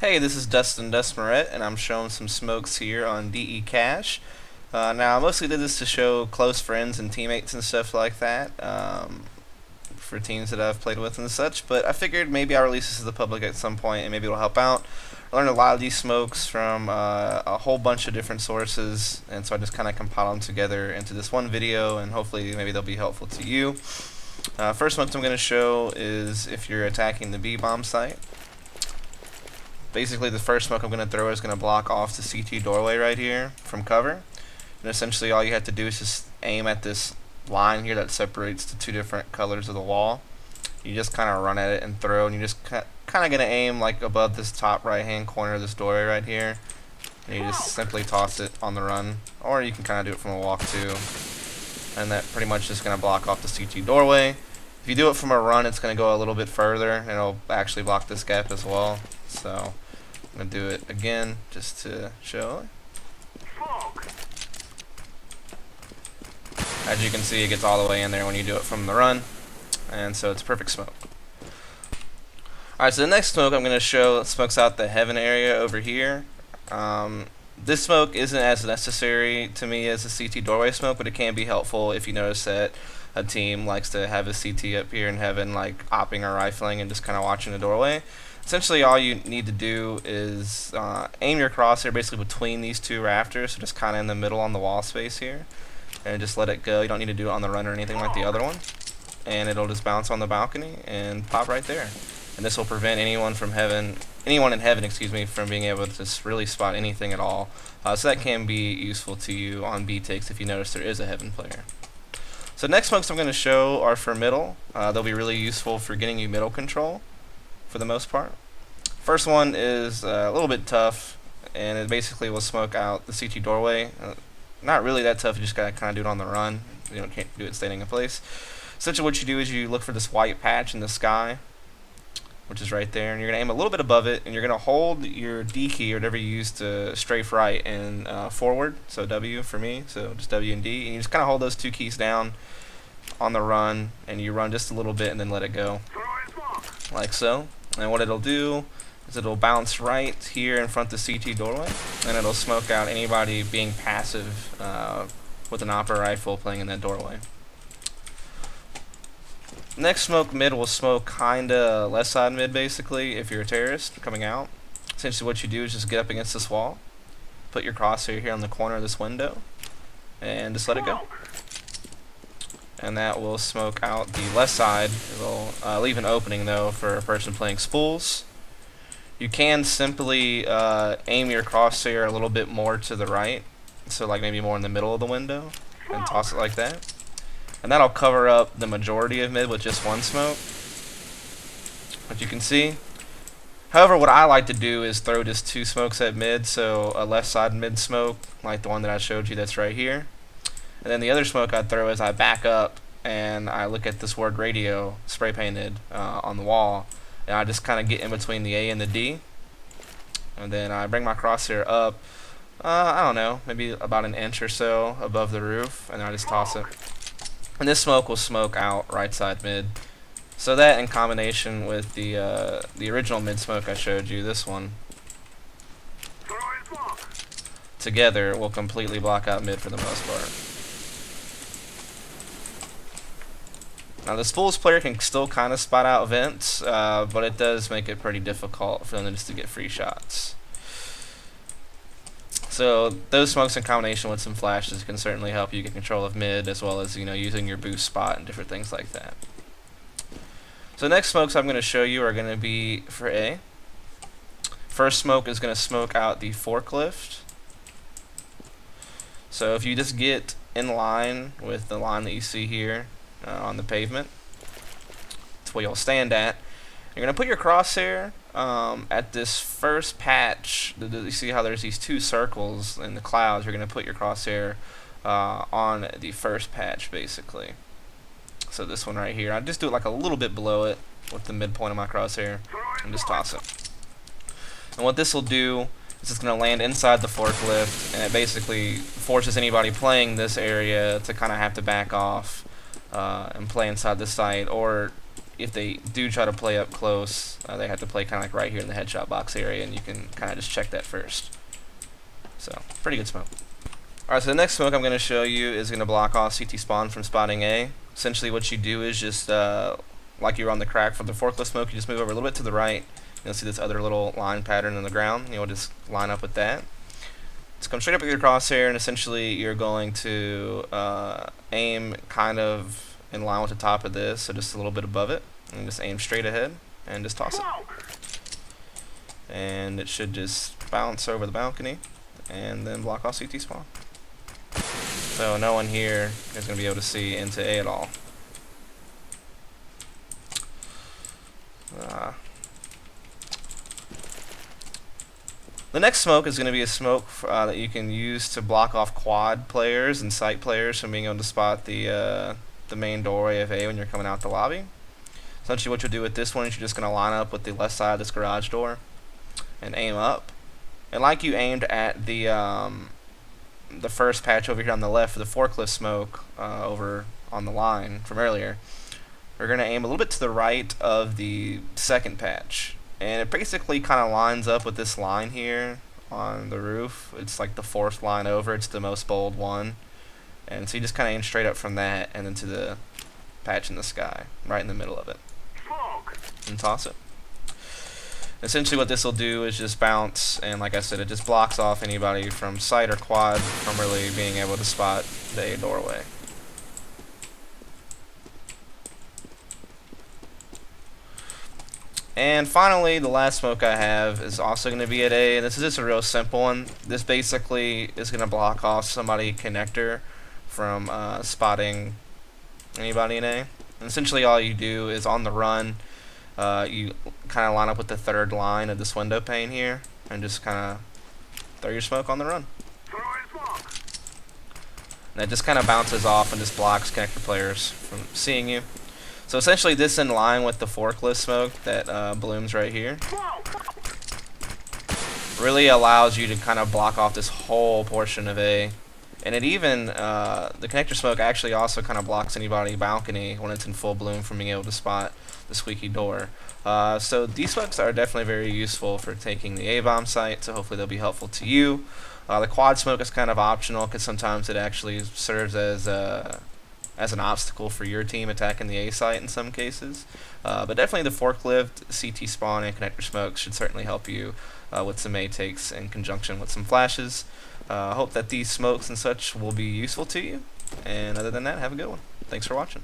Hey, this is DustMouret, and I'm showing some smokes here on DE Cache. Now, I mostly did this to show close friends and teammates and stuff like that, for teams that I've played with and such, but I figured maybe I'll release this to the public at some point and maybe it'll help out. I learned a lot of these smokes from a whole bunch of different sources, and so I just kind of compile them together into this one video, and hopefully maybe they'll be helpful to you. First smoke I'm going to show is if you're attacking the B-bomb site. Basically, the first smoke I'm going to throw is going to block off the CT doorway right here from cover. And essentially all you have to do is just aim at this line here that separates the two different colors of the wall. You just kind of run at it and throw, and you just kind of going to aim like above this top right hand corner of this doorway right here. And you just simply toss it on the run, or you can kind of do it from a walk too. And that pretty much is going to block off the CT doorway. If you do it from a run, it's going to go a little bit further, and it'll actually block this gap as well. So I'm going to do it again just to show. As you can see, it gets all the way in there when you do it from the run, and so it's perfect smoke. Alright, so the next smoke I'm going to show smokes out the heaven area over here. This smoke isn't as necessary to me as a CT doorway smoke, but it can be helpful if you notice that a team likes to have a CT up here in heaven, like opping or rifling and just kind of watching the doorway. Essentially all you need to do is aim your crosshair basically between these two rafters, so just kind of in the middle on the wall space here, and just let it go. You don't need to do it on the run or anything like the other one, and it'll just bounce on the balcony and pop right there. And this will prevent anyone in heaven, excuse me, from being able to just really spot anything at all. So that can be useful to you on B takes if you notice there is a heaven player. So next smokes I'm going to show are for middle. They'll be really useful for getting you middle control for the most part. First one is a little bit tough, and it basically will smoke out the CT doorway. Not really that tough, you just gotta kind of do it on the run. You can't do it standing in place. Essentially what you do is you look for this white patch in the sky, which is right there, and you're gonna aim a little bit above it, and you're gonna hold your D key or whatever you use to strafe right and forward, so W for me, so just W and D, and you just kind of hold those two keys down on the run, and you run just a little bit and then let it go, like so. And what it'll do is it'll bounce right here in front of the CT doorway, and it'll smoke out anybody being passive with an opera rifle playing in that doorway. Next smoke mid will smoke kinda left side mid basically if you're a terrorist coming out. Essentially what you do is just get up against this wall, put your crosshair here on the corner of this window, and just let it go. And that will smoke out the left side. It'll leave an opening though for a person playing spools. You can simply aim your crosshair a little bit more to the right, so like maybe more in the middle of the window, and toss it like that. And that'll cover up the majority of mid with just one smoke, which you can see. However, what I like to do is throw just two smokes at mid, so a left side mid smoke, like the one that I showed you that's right here. And then the other smoke I throw is I back up and I look at this word radio spray painted on the wall, and I just kind of get in between the A and the D, and then I bring my crosshair up, I don't know, maybe about an inch or so above the roof, and then I just toss it. And this smoke will smoke out right side mid. So that, in combination with the original mid smoke I showed you, this one, together will completely block out mid for the most part. Now the spools player can still kind of spot out vents, but it does make it pretty difficult for them just to get free shots. So those smokes in combination with some flashes can certainly help you get control of mid, as well as using your boost spot and different things like that. So next smokes I'm going to show you are going to be for A. First smoke is going to smoke out the forklift. So if you just get in line with the line that you see here on the pavement, that's where you'll stand at. You're going to put your crosshair at this first patch. You see how there's these two circles in the clouds? You're going to put your crosshair on the first patch basically. So this one right here, I just do it like a little bit below it with the midpoint of my crosshair and just toss it. And what this will do is it's going to land inside the forklift, and it basically forces anybody playing this area to kind of have to back off and play inside the site, or if they do try to play up close, they have to play kind of like right here in the headshot box area, and you can kind of just check that first. So, pretty good smoke. Alright, so the next smoke I'm going to show you is going to block off CT spawn from spotting A. Essentially what you do is just, like you were on the crack for the forklift smoke, you just move over a little bit to the right. You'll see this other little line pattern in the ground. You'll just line up with that. Just come straight up with your crosshair, and essentially you're going to aim kind of in line with the top of this, so just a little bit above it, and just aim straight ahead and just toss it. And it should just bounce over the balcony and then block off CT spawn. So no one here is going to be able to see into A at all. The next smoke is going to be a smoke that you can use to block off quad players and site players from being able to spot the main doorway of A when you're coming out the lobby. Essentially what you'll do with this one is you're just going to line up with the left side of this garage door and aim up. And like you aimed at the first patch over here on the left for the forklift smoke over on the line from earlier, we're going to aim a little bit to the right of the second patch. And it basically kind of lines up with this line here on the roof. It's like the fourth line over. It's the most bold one. And so you just kind of aim straight up from that and then to the patch in the sky, right in the middle of it. And toss it. Essentially what this will do is just bounce, and like I said, it just blocks off anybody from site or quad from really being able to spot the A doorway. And finally, the last smoke I have is also going to be at A, and this is just a real simple one. This basically is going to block off somebody connector from spotting anybody in A. And essentially all you do is on the run, you kind of line up with the third line of this window pane here, and just kind of throw your smoke on the run. And it just kind of bounces off and just blocks connector players from seeing you. So essentially this in line with the forklift smoke that blooms right here really allows you to kind of block off this whole portion of A. And it even, the connector smoke actually also kind of blocks anybody balcony when it's in full bloom from being able to spot the squeaky door. So these smokes are definitely very useful for taking the A-bomb site, so hopefully they'll be helpful to you. The quad smoke is kind of optional because sometimes it actually serves as an obstacle for your team attacking the A site in some cases. But definitely the forklift, CT spawn, and connector smokes should certainly help you with some A takes in conjunction with some flashes. I hope that these smokes and such will be useful to you. And other than that, have a good one. Thanks for watching.